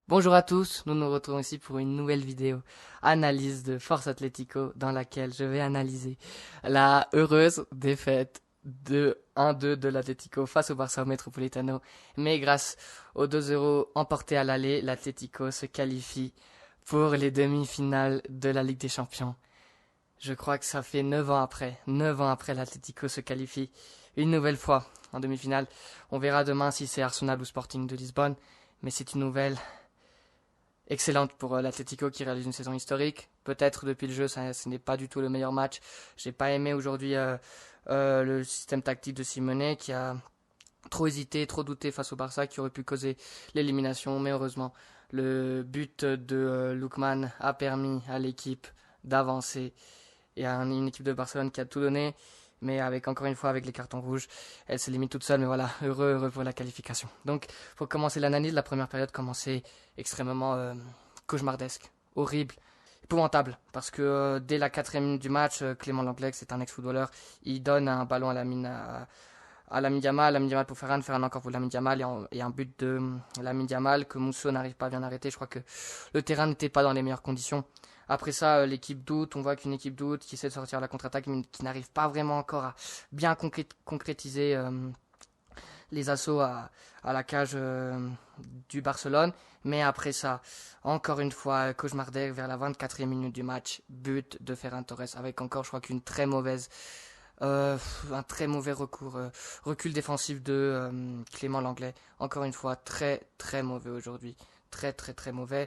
Bonjour à tous, nous nous retrouvons ici pour une nouvelle vidéo analyse de Force Atlético dans laquelle je vais analyser la heureuse défaite de 1-2 de l'Atlético face au Barça Metropolitano. Mais grâce au 2-0 emporté à l'aller, l'Atlético se qualifie pour les demi-finales de la Ligue des Champions. Je crois que ça fait 9 ans après l'Atlético se qualifie une nouvelle fois en demi-finale. On verra demain si c'est Arsenal ou Sporting de Lisbonne, mais c'est une nouvelle excellente pour l'Atlético qui réalise une saison historique. Peut-être depuis le jeu, ce n'est pas du tout le meilleur match. J'ai pas aimé aujourd'hui le système tactique de Simeone qui a trop hésité, trop douté face au Barça qui aurait pu causer l'élimination. Mais heureusement, le but de Lookman a permis à l'équipe d'avancer et à une équipe de Barcelone qui a tout donné. Mais avec encore une fois avec les cartons rouges, elle se limite toute seule. Mais voilà, heureux pour la qualification. Donc, pour commencer l'analyse, la première période commençait extrêmement cauchemardesque, horrible, épouvantable. Parce que dès la 4e minute du match, Clément Langlais, c'est un ex-footballeur, il donne un ballon à Lamine Yamal pour Ferran encore pour Lamine Yamal et un but de Lamine Yamal que Mousso n'arrive pas à bien arrêter. Je crois que le terrain n'était pas dans les meilleures conditions. Après ça, l'équipe doute, on voit qu'une équipe doute qui essaie de sortir à la contre-attaque mais qui n'arrive pas vraiment encore à bien concrétiser les assauts à la cage du Barcelone. Mais après ça, encore une fois, cauchemardesque vers la 24e minute du match, but de Ferran Torres avec encore, je crois qu'une très mauvaise un très mauvais recul défensif de Clément Langlais. Encore une fois, très mauvais aujourd'hui. Très mauvais.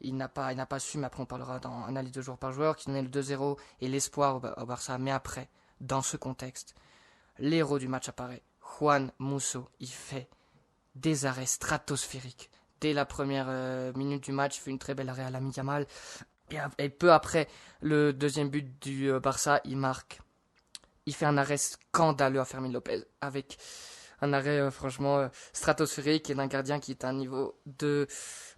Il n'a pas su, mais après on parlera dans analyse de joueur par joueur, qui donnait le 2-0 et l'espoir au Barça. Mais après, dans ce contexte, l'héros du match apparaît. Juan Musso, il fait des arrêts stratosphériques. Dès la première minute du match, il fait une très belle arrêt à Lamine Yamal. Et peu après le deuxième but du Barça, il fait un arrêt scandaleux à Fermin Lopez, avec un arrêt franchement stratosphérique et d'un gardien qui est à un niveau de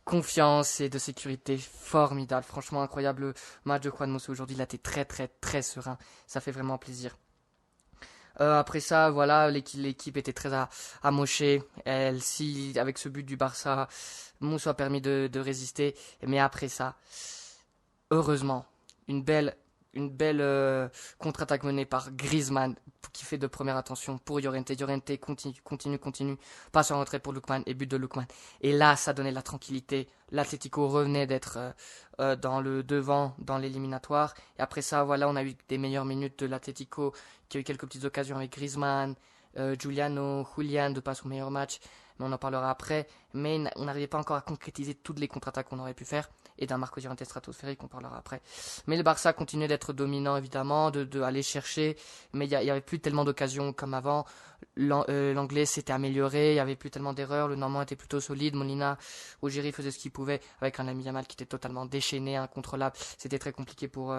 confiance et de sécurité formidable. Franchement incroyable match de Juan Musso aujourd'hui, il a été très serein, ça fait vraiment plaisir. Après ça, voilà, l'équipe était très amochée. Avec ce but du Barça, Musso a permis de résister. Mais après ça, heureusement, une belle contre-attaque menée par Griezmann qui fait de première attention pour Llorente. Llorente continue, passe en retrait pour Lookman et but de Lookman. Et là, ça donnait la tranquillité. L'Atlético revenait d'être dans le devant dans l'éliminatoire. Et après ça, voilà, on a eu des meilleures minutes de l'Atlético qui a eu quelques petites occasions avec Griezmann, Julian de passe au meilleur match. Mais on en parlera après. Mais on n'arrivait pas encore à concrétiser toutes les contre-attaques qu'on aurait pu faire. Et d'un Marco Llorente stratosphérique, on parlera après. Mais le Barça continuait d'être dominant, évidemment, de aller chercher. Mais il y avait plus tellement d'occasions comme avant. L'anglais s'était amélioré, il y avait plus tellement d'erreurs. Le Normand était plutôt solide. Molina, Ojiri faisait ce qu'il pouvait avec un Lamine Yamal qui était totalement déchaîné, incontrôlable. C'était très compliqué pour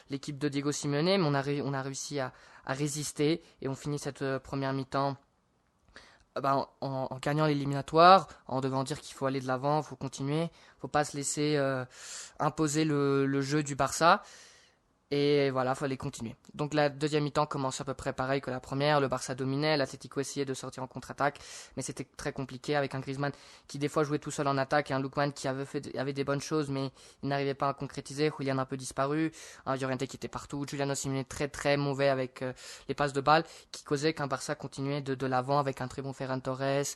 l'équipe de Diego Simeone, mais on a réussi à résister. Et on finit cette première mi-temps en gagnant l'éliminatoire, en devant dire qu'il faut aller de l'avant, il faut continuer, faut pas se laisser imposer le jeu du Barça. Et voilà, fallait continuer. Donc la deuxième mi-temps commence à peu près pareil que la première. Le Barça dominait, l'Atlético essayait de sortir en contre-attaque, mais c'était très compliqué avec un Griezmann qui des fois jouait tout seul en attaque et un Lookman qui avait des bonnes choses, mais il n'arrivait pas à concrétiser. Julian un peu disparu, un Llorente qui était partout, Juliano Simeone très mauvais avec les passes de balles, qui causait qu'un Barça continuait de l'avant avec un très bon Ferran Torres,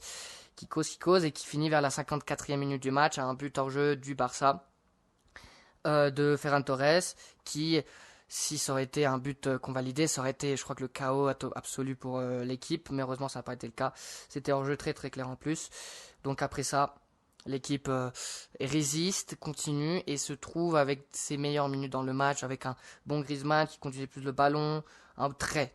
qui cause et qui finit vers la 54e minute du match à un but hors jeu du Barça. De Ferran Torres qui, si ça aurait été un but convalidé, ça aurait été, je crois que le chaos absolu pour l'équipe, mais heureusement ça n'a pas été le cas. C'était hors jeu très clair en plus. Donc après ça, l'équipe résiste, continue et se trouve avec ses meilleures minutes dans le match, avec un bon Griezmann qui conduisait plus le ballon, un très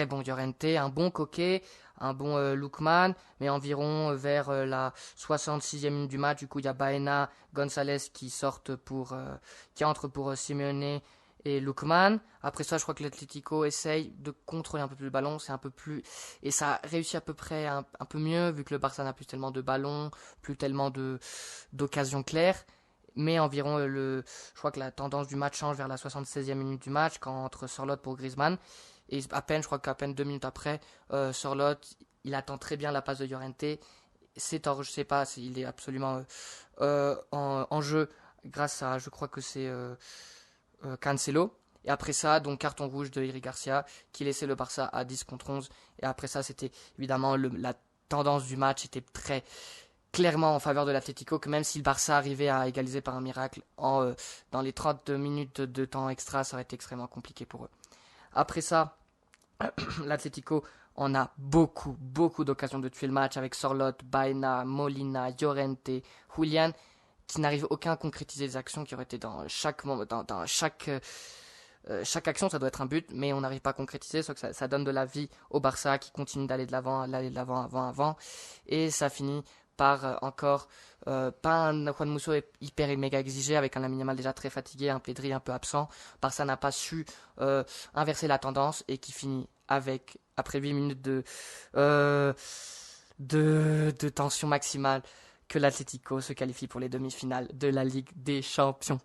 bon Llorente, un bon Coquet, un bon Lookman, mais environ vers la 66e minute du match, du coup il y a Baena, Gonzalez qui entre pour Simeone et Lookman. Après ça, je crois que l'Atlético essaye de contrôler un peu plus le ballon, c'est un peu plus et ça réussit à peu près un peu mieux vu que le Barça n'a plus tellement de ballons, plus tellement d'occasions claires. Mais environ je crois que la tendance du match change vers la 76e minute du match quand entre Sorloth pour Griezmann. Et je crois qu'à peine 2 minutes après, Sorloth, il attend très bien la passe de Llorente. Je sais pas, il est absolument en jeu grâce à, je crois que c'est Cancelo. Et après ça, donc carton rouge de Eric Garcia qui laissait le Barça à 10 contre 11. Et après ça, c'était évidemment la tendance du match était très clairement en faveur de l'Atlético, que même si le Barça arrivait à égaliser par un miracle dans les 30 minutes de temps extra, ça aurait été extrêmement compliqué pour eux. Après ça, l'Atlético on a beaucoup d'occasions de tuer le match avec Sorloth, Baena, Molina, Llorente, Julian, qui n'arrivent aucun à concrétiser les actions qui auraient été dans chaque moment, dans chaque action, ça doit être un but, mais on n'arrive pas à concrétiser, sauf que ça donne de la vie au Barça qui continue d'aller de l'avant, avant, et ça finit par encore pas un Juan Musso hyper et méga exigé avec un Lamine Yamal déjà très fatigué, un Pedri un peu absent. Barça n'a pas su inverser la tendance et qui finit avec après 8 minutes de tension maximale que l'Atlético se qualifie pour les demi-finales de la Ligue des Champions.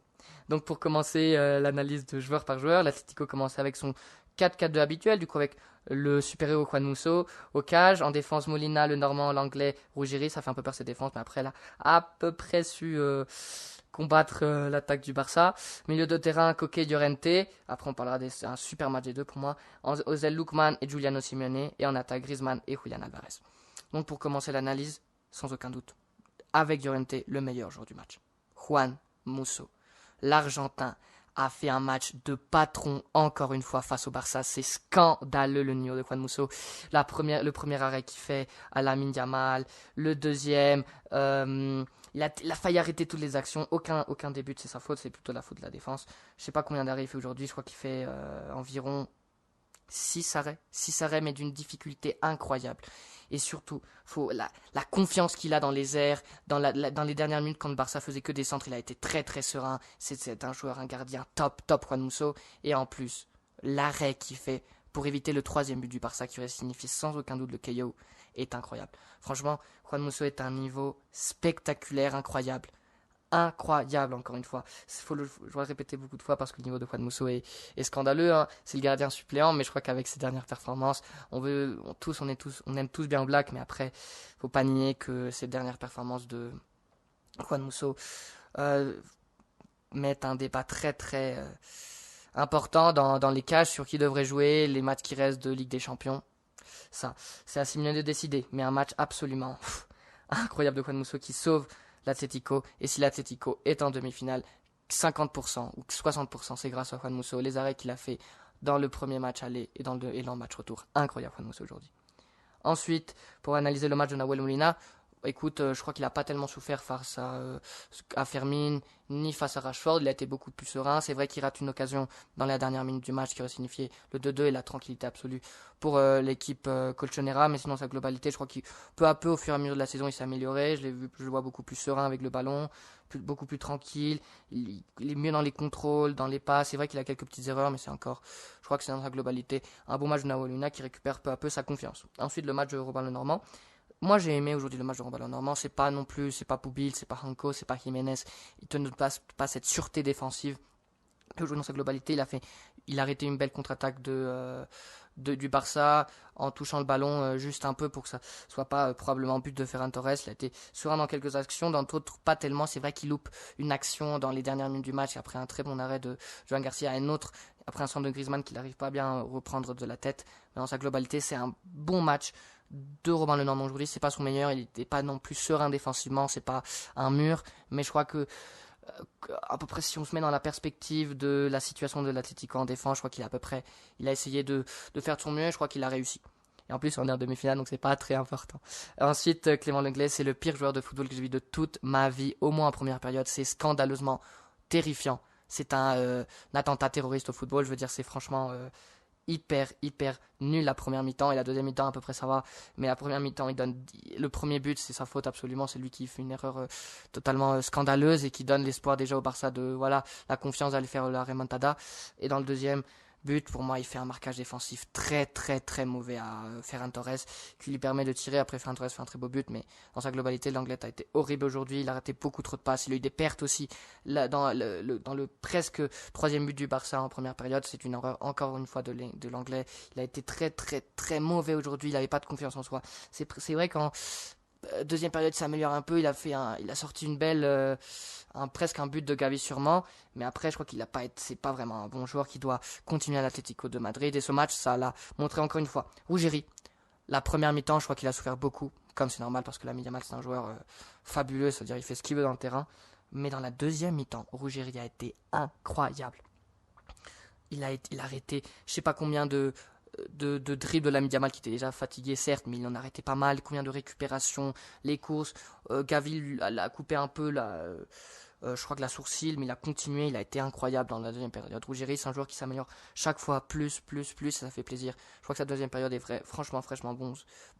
Donc pour commencer l'analyse de joueur par joueur, l'Atlético commence avec son 4-4-2 habituel, du coup avec le super-héros Juan Musso au cage, en défense Molina, le Normand, l'Anglais, Ruggieri, ça fait un peu peur cette défense, mais après là, à peu près su combattre l'attaque du Barça. Milieu de terrain, Koke, Llorente, après on parlera c'est un super match des deux pour moi, Ozel Lookman et Giuliano Simeone, et en attaque Griezmann et Julian Alvarez. Donc pour commencer l'analyse, sans aucun doute, avec Llorente, le meilleur joueur du match, Juan Musso. L'Argentin a fait un match de patron encore une fois face au Barça. C'est scandaleux le niveau de Juan Musso. Le premier arrêt qu'il fait à Lamine Yamal, le deuxième, il a failli arrêter toutes les actions. Aucun début c'est sa faute, c'est plutôt la faute de la défense. Je sais pas combien d'arrêts il fait aujourd'hui, je crois qu'il fait environ 6 arrêts, mais d'une difficulté incroyable. Et surtout, la confiance qu'il a dans les airs, dans les dernières minutes quand le Barça faisait que des centres, il a été très serein. C'est un joueur, un gardien top Juan Musso. Et en plus, l'arrêt qu'il fait pour éviter le troisième but du Barça, qui aurait signifié sans aucun doute le KO, est incroyable. Franchement, Juan Musso est à un niveau spectaculaire, incroyable encore une fois. Je dois le répéter beaucoup de fois parce que le niveau de Juan Musso est scandaleux. Hein. C'est le gardien suppléant, mais je crois qu'avec ses dernières performances, on aime tous bien Black, mais après, faut pas nier que ces dernières performances de Juan Musso mettent un débat très important dans les cages sur qui devrait jouer les matchs qui restent de Ligue des Champions. Ça, c'est à Simeone de décider, mais un match absolument incroyable de Juan Musso qui sauve l'Atlético, et si l'Atlético est en demi-finale, 50% ou 60% c'est grâce à Juan Musso, les arrêts qu'il a fait dans le premier match aller et dans le match retour. Incroyable Juan Musso aujourd'hui. Ensuite, pour analyser le match de Nahuel Molina, écoute, je crois qu'il n'a pas tellement souffert face à Fermin, ni face à Rashford. Il a été beaucoup plus serein. C'est vrai qu'il rate une occasion dans la dernière minute du match qui aurait signifié le 2-2 et la tranquillité absolue pour l'équipe Colchonera. Mais sinon, sa globalité, je crois qu'il peu à peu, au fur et à mesure de la saison, il s'est amélioré. Je le vois beaucoup plus serein avec le ballon, beaucoup plus tranquille. Il est mieux dans les contrôles, dans les passes. C'est vrai qu'il a quelques petites erreurs, mais je crois que c'est dans sa globalité un bon match de Nahuel Molina qui récupère peu à peu sa confiance. Ensuite, le match de Robin Le Normand. Moi, j'ai aimé aujourd'hui le match de Robin Normand. C'est pas Poubil, c'est pas Hanko, c'est pas Jiménez. Il te donne pas cette sûreté défensive. Aujourd'hui, dans sa globalité, il a arrêté une belle contre-attaque du Barça en touchant le ballon juste un peu pour que ça soit pas probablement but de Ferran Torres. Il a été serein dans quelques actions, dans d'autres pas tellement. C'est vrai qu'il loupe une action dans les dernières minutes du match après un très bon arrêt de Joan Garcia et un autre après un centre de Griezmann qu'il n'arrive pas bien à reprendre de la tête. Mais dans sa globalité, c'est un bon match de Robin Le Normand aujourd'hui. C'est pas son meilleur, il n'était pas non plus serein défensivement, c'est pas un mur, mais je crois que à peu près si on se met dans la perspective de la situation de l'Atlético en défense, je crois il a essayé de faire de son mieux, je crois qu'il a réussi. Et en plus on est en demi-finale, donc c'est pas très important. Ensuite, Clément Lenglet, c'est le pire joueur de football que j'ai vu de toute ma vie, au moins en première période. C'est scandaleusement terrifiant. C'est un attentat terroriste au football, je veux dire, c'est franchement hyper nul la première mi-temps, et la deuxième mi-temps à peu près ça va, mais la première mi-temps il donne le premier but, c'est sa faute absolument, c'est lui qui fait une erreur totalement scandaleuse et qui donne l'espoir déjà au Barça de la confiance d'aller faire la remontada. Et dans le deuxième but, pour moi il fait un marquage défensif très mauvais à Ferran Torres qui lui permet de tirer. Après Ferran Torres fait un très beau but, mais dans sa globalité l'Anglais a été horrible aujourd'hui. Il a raté beaucoup trop de passes, il a eu des pertes aussi dans le presque troisième but du Barça en première période. C'est une erreur encore une fois de l'Anglais. Il a été très mauvais aujourd'hui, il n'avait pas de confiance en soi. C'est vrai Deuxième période, il s'améliore un peu. Il a sorti une belle, presque un but de Gavi sûrement. Mais après, je crois qu'il a pas été, c'est pas vraiment un bon joueur qui doit continuer à l'Atlético de Madrid. Et ce match, ça l'a montré encore une fois. Ruggeri, la première mi-temps, je crois qu'il a souffert beaucoup. Comme c'est normal parce que Lamine Yamal, c'est un joueur fabuleux. C'est-à-dire, il fait ce qu'il veut dans le terrain. Mais dans la deuxième mi-temps, Ruggeri a été incroyable. Il a arrêté, je sais pas combien de dribbles de Lamine Yamal qui était déjà fatigué certes, mais il en a arrêté pas mal, combien de récupérations, les courses, Gavi l'a coupé un peu je crois que la sourcile, mais il a continué, il a été incroyable dans la deuxième période. Ruggeri, c'est un joueur qui s'améliore chaque fois plus, ça fait plaisir. Je crois que sa deuxième période est franchement fraîchement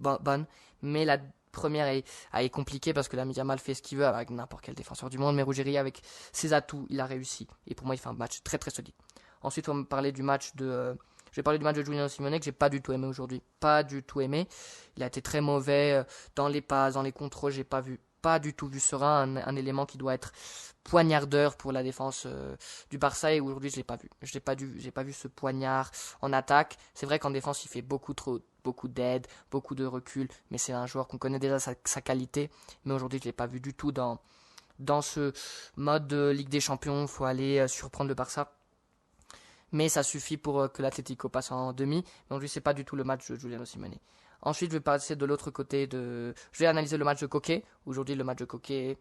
bonne, mais la première est compliquée parce que Lamine Yamal fait ce qu'il veut avec n'importe quel défenseur du monde, mais Ruggeri avec ses atouts, il a réussi. Et pour moi, il fait un match très très solide. Ensuite, on va me parler du match je vais parler du match de Giuliano Simone que j'ai pas du tout aimé aujourd'hui. Pas du tout aimé. Il a été très mauvais dans les passes, dans les contrôles. J'ai pas du tout vu serein. Un élément qui doit être poignardeur pour la défense du Barça. Et aujourd'hui, je l'ai pas vu. J'ai pas vu ce poignard en attaque. C'est vrai qu'en défense, il fait beaucoup d'aide, beaucoup de recul. Mais c'est un joueur qu'on connaît déjà sa qualité. Mais aujourd'hui, je l'ai pas vu du tout dans ce mode de Ligue des Champions. Il faut aller surprendre le Barça. Mais ça suffit pour que l'Atlético passe en demi. Donc lui, c'est pas du tout le match de Giuliano Simone. Ensuite, je vais passer de l'autre côté je vais analyser le match de Koke. Aujourd'hui, le match de Koke est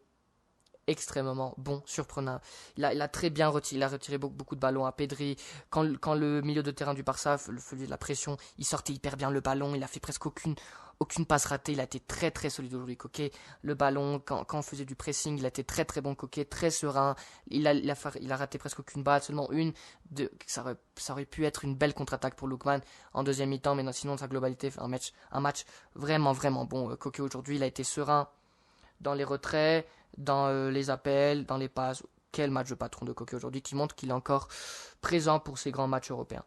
extrêmement bon, surprenant. Il a très bien retiré, il a retiré beaucoup de ballons à Pedri. Quand le milieu de terrain du Barça faisait de la pression, il sortait hyper bien le ballon. Il a fait presque aucune passe ratée. Il a été très très solide aujourd'hui, Koke. Le ballon, quand on faisait du pressing, il a été très très bon, Koke, très serein. Il a raté presque aucune balle, seulement une. Ça aurait pu être une belle contre-attaque pour Lookman en deuxième mi-temps, mais non, sinon, sa globalité, un match vraiment vraiment bon. Koke aujourd'hui, il a été serein dans les retraits, dans les appels, dans les passes. Quel match de patron de Koke aujourd'hui qui montre qu'il est encore présent pour ces grands matchs européens.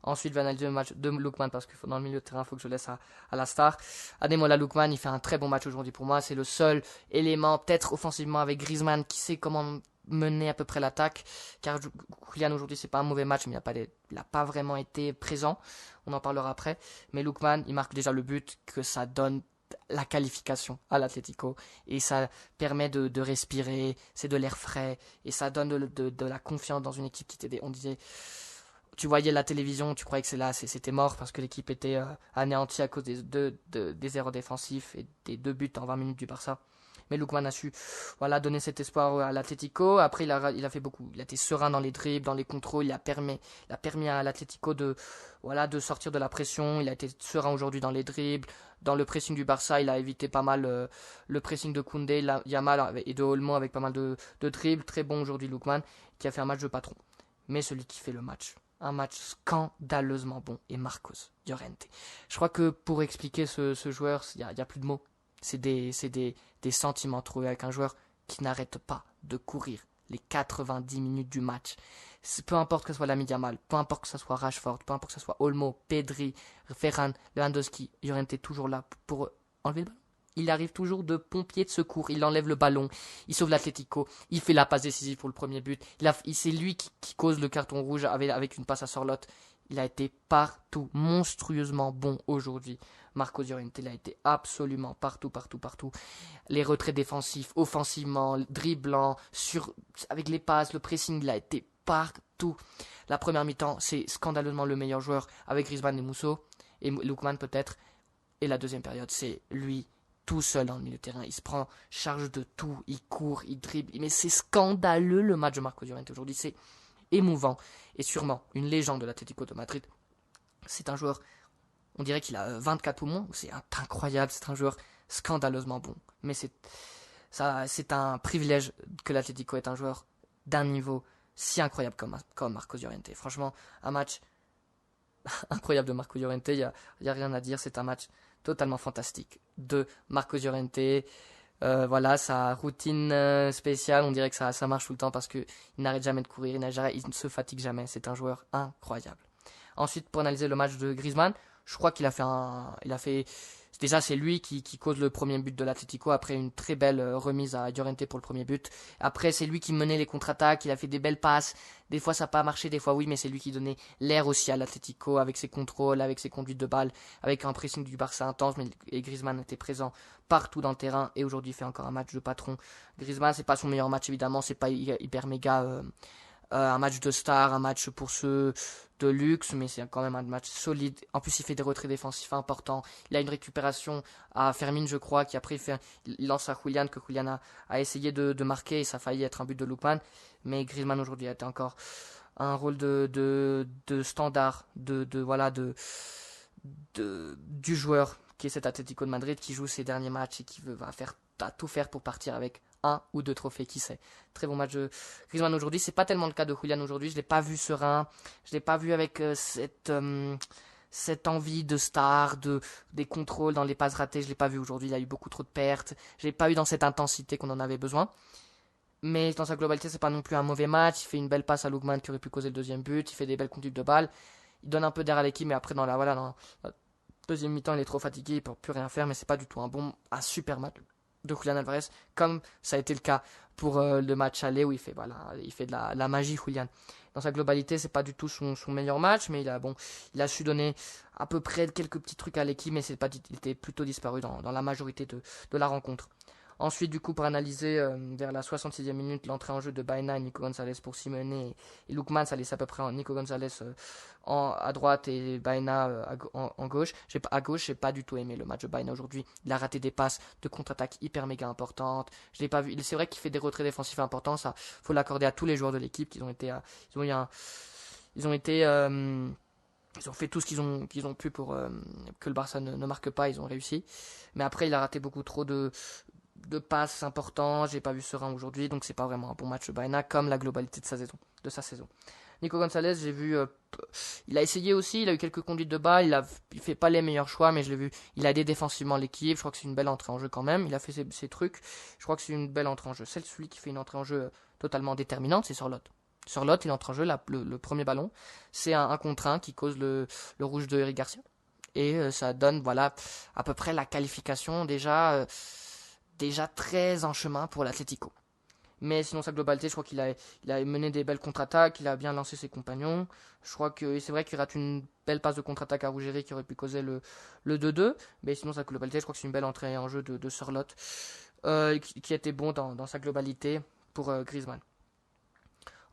Ensuite, je vais analyser le match de Lookman parce que dans le milieu de terrain, il faut que je laisse à la star. Ademola Lookman, il fait un très bon match aujourd'hui pour moi. C'est le seul élément, peut-être offensivement avec Griezmann, qui sait comment mener à peu près l'attaque. Car Kylian aujourd'hui, c'est pas un mauvais match, mais il n'a pas vraiment été présent. On en parlera après. Mais Lookman, il marque déjà le but que ça donne la qualification à l'Atlético et ça permet de respirer, c'est de l'air frais et ça donne de la confiance dans une équipe qui était, on disait, tu voyais la télévision, tu croyais que c'était mort parce que l'équipe était anéantie à cause des erreurs défensives et des 2 buts en 20 minutes du Barça. Mais Lookman a su donner cet espoir à l'Atlético. Après, il a fait beaucoup. Il a été serein dans les dribbles, dans les contrôles. Il a permis à l'Atlético de sortir de la pression. Il a été serein aujourd'hui dans les dribbles. Dans le pressing du Barça, il a évité pas mal le pressing de Koundé, Yamal et de Olmo avec pas mal de dribbles. Très bon aujourd'hui, Lookman, qui a fait un match de patron. Mais celui qui fait le match, un match scandaleusement bon, est Marcos Llorente. Je crois que pour expliquer ce joueur, il y a plus de mots. C'est des sentiments trouvés avec un joueur qui n'arrête pas de courir les 90 minutes du match. Peu importe que ce soit Lamine Yamal, peu importe que ce soit Rashford, peu importe que ce soit Olmo, Pedri, Ferran, Lewandowski, Llorente est toujours là pour enlever le ballon. Il arrive toujours de pompier de secours, il enlève le ballon, il sauve l'Atlético, il fait la passe décisive pour le premier but. C'est lui qui cause le carton rouge avec une passe à Sorloth. Il a été partout, monstrueusement bon aujourd'hui. Marcos Llorente, il a été absolument partout. Les retraits défensifs, offensivement, dribblant, avec les passes, le pressing, il a été partout. La première mi-temps, c'est scandaleusement le meilleur joueur avec Griezmann et Musso, et Lookman peut-être. Et la deuxième période, c'est lui tout seul dans le milieu de terrain. Il se prend charge de tout, il court, il dribble. Mais c'est scandaleux le match de Marcos Llorente aujourd'hui. C'est émouvant et sûrement une légende de l'Atlético de Madrid. C'est un joueur, on dirait qu'il a 24 poumons, c'est incroyable, c'est un joueur scandaleusement bon. Mais c'est un privilège que l'Atlético ait un joueur d'un niveau si incroyable comme Marcos Llorente. Franchement, un match incroyable de Marcos Llorente, il y a rien à dire, c'est un match totalement fantastique de Marcos Llorente. Sa routine spéciale, on dirait que ça marche tout le temps parce qu'il n'arrête jamais de courir, il ne se fatigue jamais, c'est un joueur incroyable. Ensuite, pour analyser le match de Griezmann, je crois qu'il a fait Déjà, c'est lui qui cause le premier but de l'Atlético après une très belle remise à Llorente pour le premier but. Après, c'est lui qui menait les contre-attaques, il a fait des belles passes. Des fois, ça n'a pas marché, des fois oui, mais c'est lui qui donnait l'air aussi à l'Atlético avec ses contrôles, avec ses conduites de balle, avec un pressing du Barça intense. Et Griezmann était présent partout dans le terrain et aujourd'hui il fait encore un match de patron. Griezmann, c'est pas son meilleur match évidemment, c'est pas hyper méga un match de star, un match pour ceux de luxe, mais c'est quand même un match solide. En plus, il fait des retraits défensifs importants. Il a une récupération à Fermin, je crois, qui après il lance à Julian, que Julian a essayé de marquer et ça a failli être un but de Lookman. Mais Griezmann aujourd'hui a été encore un rôle de standard, du joueur qui est cet Atlético de Madrid qui joue ses derniers matchs et qui va tout faire pour partir avec un ou deux trophées, qui sait. Très bon match de Griezmann aujourd'hui. C'est pas tellement le cas de Julian aujourd'hui. Je l'ai pas vu serein. Je l'ai pas vu avec cette envie de star, des contrôles dans les passes ratées. Je l'ai pas vu aujourd'hui. Il a eu beaucoup trop de pertes. Je l'ai pas eu dans cette intensité qu'on en avait besoin. Mais dans sa globalité, c'est pas non plus un mauvais match. Il fait une belle passe à Lookman qui aurait pu causer le deuxième but. Il fait des belles conduites de balle. Il donne un peu d'air à l'équipe, mais après dans la deuxième mi-temps, il est trop fatigué, il peut plus rien faire. Mais c'est pas du tout un super match de Julian Alvarez, comme ça a été le cas pour le match aller où il fait de la magie, Julian. Dans sa globalité, c'est pas du tout son meilleur match, mais il a su donner à peu près quelques petits trucs à l'équipe, mais il était plutôt disparu dans la majorité de la rencontre. Ensuite, du coup, pour analyser vers la 66e minute l'entrée en jeu de Baena et Nico Gonzalez pour Simeone et Lookman, ça laisse à peu près Nico Gonzalez à droite et Baena à gauche. J'ai pas du tout aimé le match de Baena aujourd'hui. Il a raté des passes de contre-attaque hyper méga importantes. Je l'ai pas vu. C'est vrai qu'il fait des retraits défensifs importants. Ça, faut l'accorder à tous les joueurs de l'équipe. Ils ont fait tout ce qu'ils ont pu pour que le Barça ne marque pas. Ils ont réussi. Mais après, il a raté beaucoup trop de passes importants. J'ai pas vu serein aujourd'hui, donc c'est pas vraiment un bon match de Baena comme la globalité de sa saison. Nico Gonzalez, j'ai vu, il a essayé aussi, il a eu quelques conduites de balle, il fait pas les meilleurs choix, mais je l'ai vu, il a aidé défensivement l'équipe. Je crois que c'est une belle entrée en jeu quand même. Il a fait ses trucs. Je crois que c'est une belle entrée en jeu. C'est celui qui fait une entrée en jeu totalement déterminante, c'est Sorloth. Sorloth, il entre en jeu le premier ballon. C'est un contre 1 qui cause le rouge de Eric Garcia. Et ça donne, voilà, à peu près la qualification déjà très en chemin pour l'Atlético. Mais sinon, sa globalité, je crois qu'il a mené des belles contre-attaques, il a bien lancé ses compagnons. Je crois que c'est vrai qu'il rate une belle passe de contre-attaque à Ruggeri qui aurait pu causer le 2-2. Mais sinon, sa globalité, je crois que c'est une belle entrée en jeu de Sorloth qui était bon dans sa globalité pour Griezmann.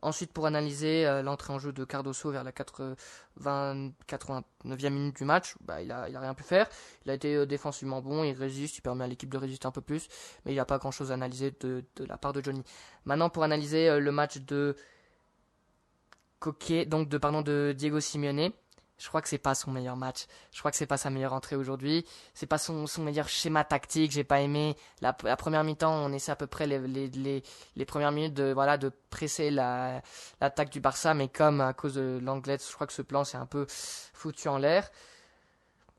Ensuite, pour analyser l'entrée en jeu de Cardoso vers la 89e minute du match, il a rien pu faire. Il a été défensivement bon, il résiste, il permet à l'équipe de résister un peu plus, mais il n'y a pas grand chose à analyser de la part de Johnny. Maintenant, pour analyser le match de de Diego Simeone, je crois que c'est pas son meilleur match. Je crois que c'est pas sa meilleure entrée aujourd'hui. C'est pas son meilleur schéma tactique. J'ai pas aimé la première mi-temps. On essaie à peu près les premières minutes de presser l'attaque du Barça, mais comme à cause de l'anglais, je crois que ce plan s'est un peu foutu en l'air.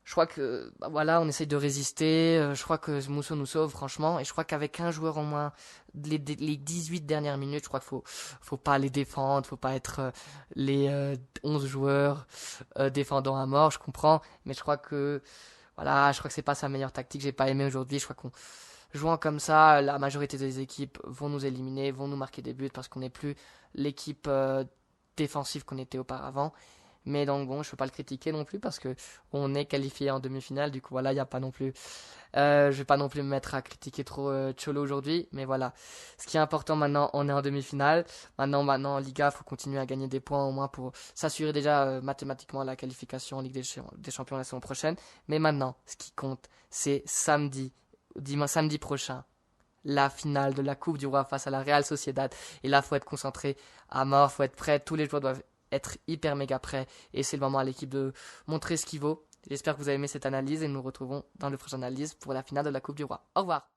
Je crois que on essaye de résister. Je crois que Musso nous sauve franchement, et je crois qu'avec un joueur en moins, les 18 dernières minutes, je crois qu'il faut pas les défendre, faut pas être les 11 joueurs défendant à mort. Je comprends, mais je crois que c'est pas sa meilleure tactique. J'ai pas aimé aujourd'hui. Je crois qu'on jouant comme ça, la majorité des équipes vont nous éliminer, vont nous marquer des buts parce qu'on n'est plus l'équipe défensive qu'on était auparavant. Mais donc bon, je peux pas le critiquer non plus parce que on est qualifié en demi-finale. Du coup il y a pas non plus. Je vais pas non plus me mettre à critiquer trop Cholo aujourd'hui. Mais voilà, ce qui est important maintenant, on est en demi-finale. Maintenant en Liga, faut continuer à gagner des points au moins pour s'assurer déjà mathématiquement la qualification en Ligue des Champions la saison prochaine. Mais maintenant, ce qui compte, c'est samedi prochain, la finale de la Coupe du Roi face à la Real Sociedad. Et là, faut être concentré à mort, faut être prêt. Tous les joueurs doivent être hyper méga prêts. Et c'est le moment à l'équipe de montrer ce qu'il vaut. J'espère que vous avez aimé cette analyse et nous nous retrouvons dans le prochain analyse pour la finale de la Coupe du Roi. Au revoir.